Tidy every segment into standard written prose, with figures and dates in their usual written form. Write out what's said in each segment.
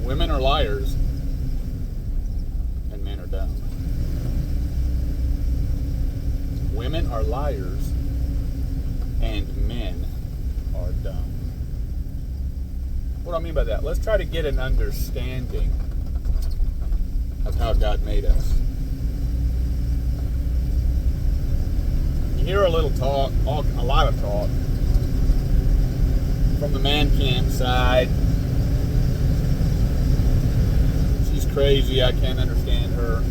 Women are liars and men are dumb. Women are liars and men are dumb. What do I mean by that? Let's try to get an understanding of how God made us. You hear a little talk, a lot of talk from the man camp side. She's crazy, I can't understand her.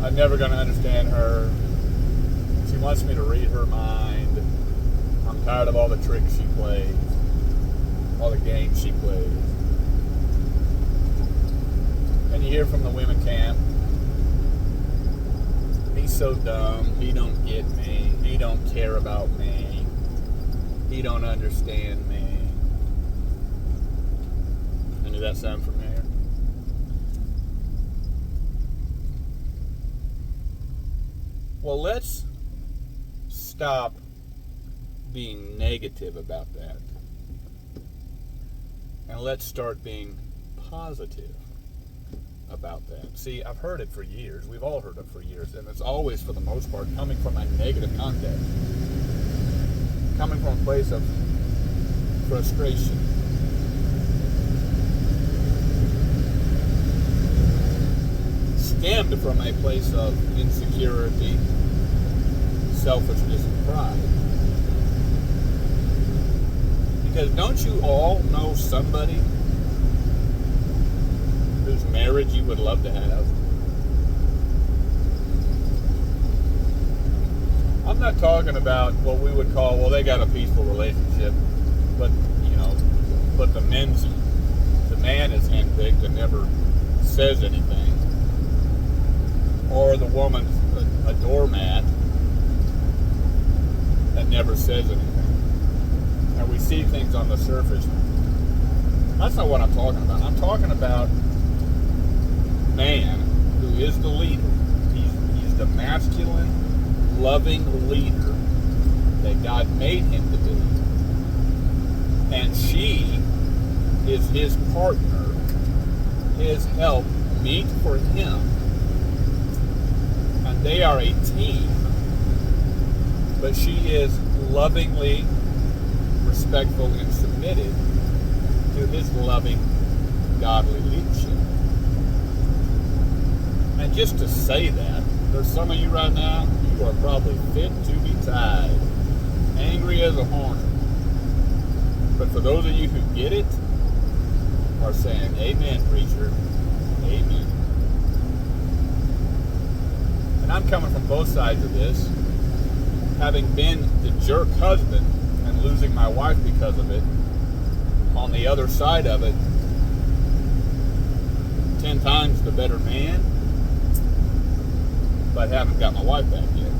I'm never going to understand her. She wants me to read her mind. I'm tired of all the tricks she plays, all the games she plays. And you hear from the women camp, he's so dumb, he don't get me, he don't care about me, he don't understand me. Any of that sound familiar? Well, let's stop being negative about that. And let's start being positive about that. See, I've heard it for years. We've all heard it for years. And it's always, for the most part, coming from a negative context. Coming from a place of frustration. Stemmed from a place of insecurity, selfishness, and pride. Because don't you all know somebody whose marriage you would love to have? I'm not talking about what we would call, well, they got a peaceful relationship, but, but the man is handpicked and never says anything. Or the woman's a doormat that never says anything. And we see things on the surface. That's not what I'm talking about. I'm talking about man who is the leader. He's the masculine, loving leader that God made him to be. And she is his partner, his help, meet for him. And they are a team. But she is lovingly respectful and submitted to his loving, godly leadership. And just to say that, there's some of you right now, you are probably fit to be tied, angry as a hornet. But for those of you who get it, are saying, amen, preacher, amen. And I'm coming from both sides of this, having been the jerk husband and losing my wife because of it. On the other side of it, 10 times the better man, but haven't got my wife back yet.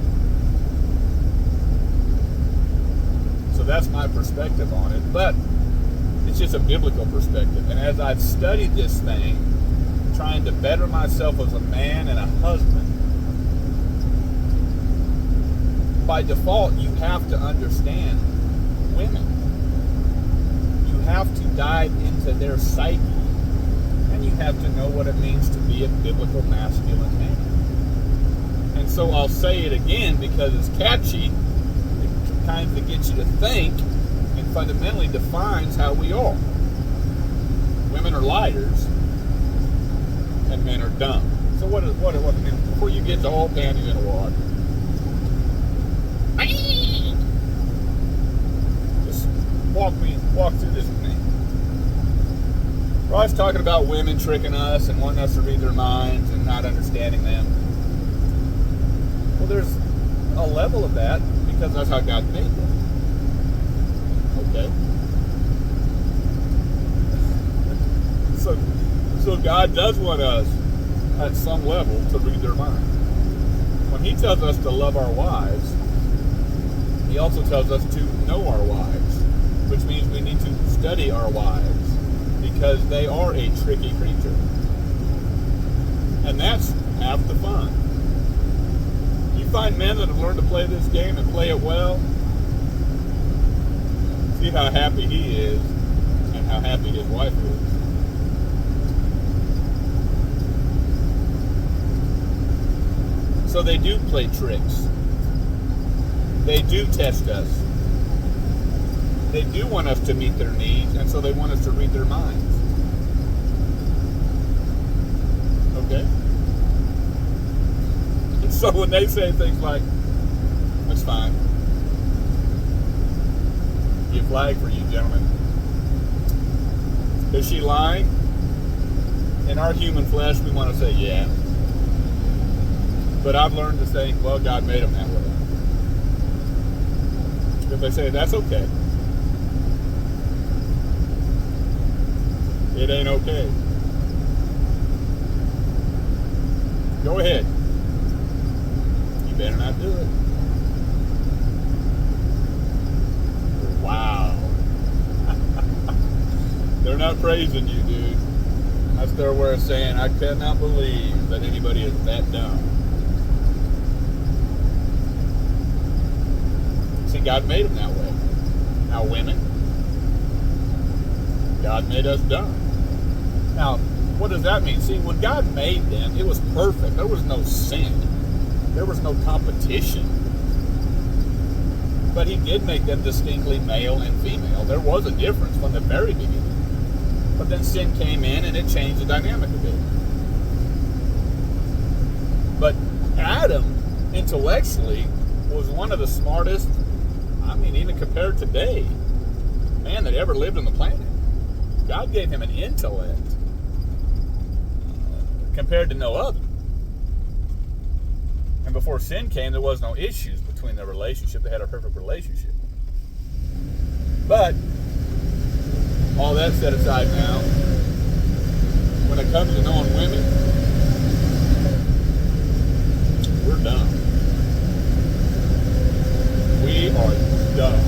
So that's my perspective on it, but it's just a biblical perspective. And as I've studied this thing, trying to better myself as a man and a husband, by default, you have to understand women. You have to dive into their psyche, and you have to know what it means to be a biblical masculine man. And so I'll say it again because it's catchy. It kind of gets you to think and fundamentally defines how we are. Women are liars, and men are dumb. So what before you get to all panties in a wad, just walk through this with me. We're always talking about women tricking us and wanting us to read their minds and not understanding them. Well, there's a level of that because that's how God made them. Okay? So God does want us at some level to read their mind. When He tells us to love our wives, He also tells us to know our wives, which means we need to study our wives because they are a tricky creature. And that's half the fun. You find men that have learned to play this game and play it well, see how happy he is and how happy his wife is. So they do play tricks. They do test us. They do want us to meet their needs, and so they want us to read their minds. Okay? And so when they say things like, that's fine. Be a flag for you, gentlemen. Is she lying? In our human flesh, we want to say, yeah. But I've learned to say, well, God made them that way. If they say, that's okay. It ain't okay. Go ahead. You better not do it. Wow. They're not praising you, dude. That's their way of saying, I cannot believe that anybody is that dumb. See, God made them that way. Now, women, God made us dumb. Now, what does that mean? See, when God made them, it was perfect. There was no sin. There was no competition. But he did make them distinctly male and female. There was a difference from the very beginning. But then sin came in and it changed the dynamic a bit. But Adam, intellectually, was one of the smartest, I mean, even compared to today, man that ever lived on the planet. God gave him an intellect compared to no other. And before sin came, there was no issues between their relationship. They had a perfect relationship. But all that set aside now, when it comes to knowing women, we're dumb. We are dumb.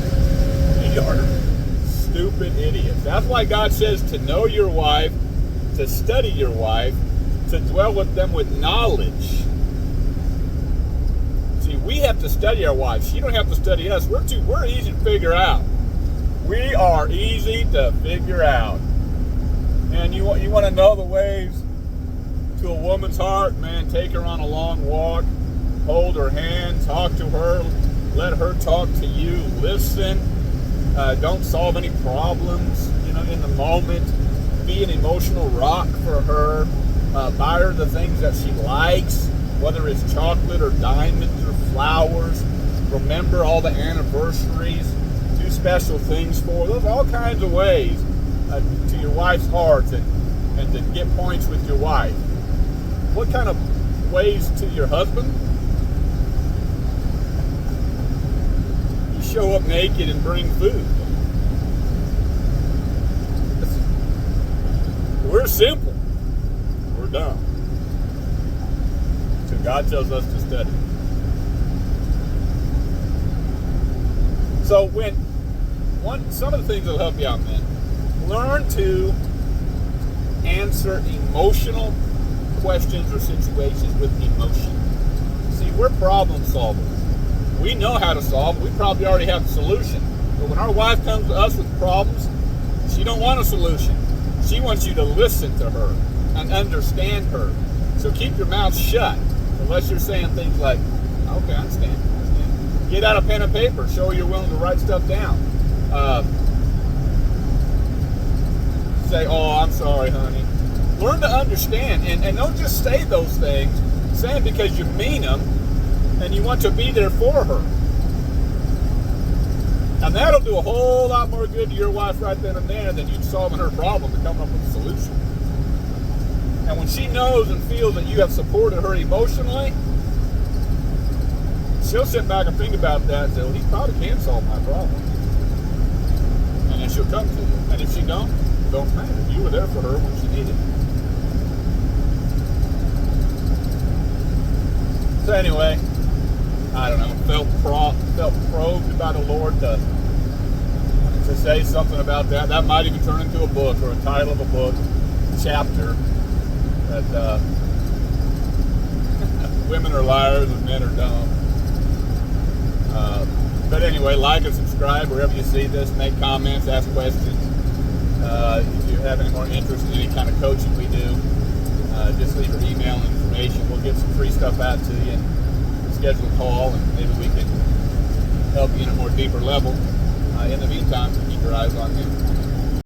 We are stupid idiots. That's why God says to know your wife, to study your wife, to dwell with them with knowledge. See, we have to study our wives. She don't have to study us. We're easy to figure out. We are easy to figure out. And you want to know the ways to a woman's heart, man, take her on a long walk, hold her hand, talk to her, let her talk to you, listen. Don't solve any problems, in the moment. Be an emotional rock for her. Buy her the things that she likes, whether it's chocolate or diamonds or flowers. Remember all the anniversaries. Do special things for her. There's all kinds of ways to your wife's heart and to get points with your wife. What kind of ways to your husband? You show up naked and bring food. We're simple. We're dumb. So God tells us to study. So some of the things that'll help you out, man. Learn to answer emotional questions or situations with emotion. See, we're problem solvers. We know how to solve. We probably already have the solution. But when our wife comes to us with problems, she don't want a solution. She wants you to listen to her and understand her. So keep your mouth shut unless you're saying things like, okay, I understand. Get out a pen and paper. Show you're willing to write stuff down. Say, oh, I'm sorry, honey. Learn to understand. And don't just say those things. Say them because you mean them and you want to be there for her. And that'll do a whole lot more good to your wife right then and there than you solving her problem and coming up with a solution. And when she knows and feels that you have supported her emotionally, she'll sit back and think about that and say, well, he probably can solve my problem. And then she'll come to you. And if she don't matter. You were there for her when she needed it. So anyway, I don't know, felt probed by the Lord to say something about that. That might even turn into a book or a title of a book, chapter, that women are liars and men are dumb. But anyway, Anyway, like and subscribe wherever you see this. Make comments, ask questions. If you have any more interest in any kind of coaching we do, just leave your email and information. We'll get some free stuff out to you and schedule a call, and maybe we can help you in a more deeper level. In the meantime, keep your eyes on Him.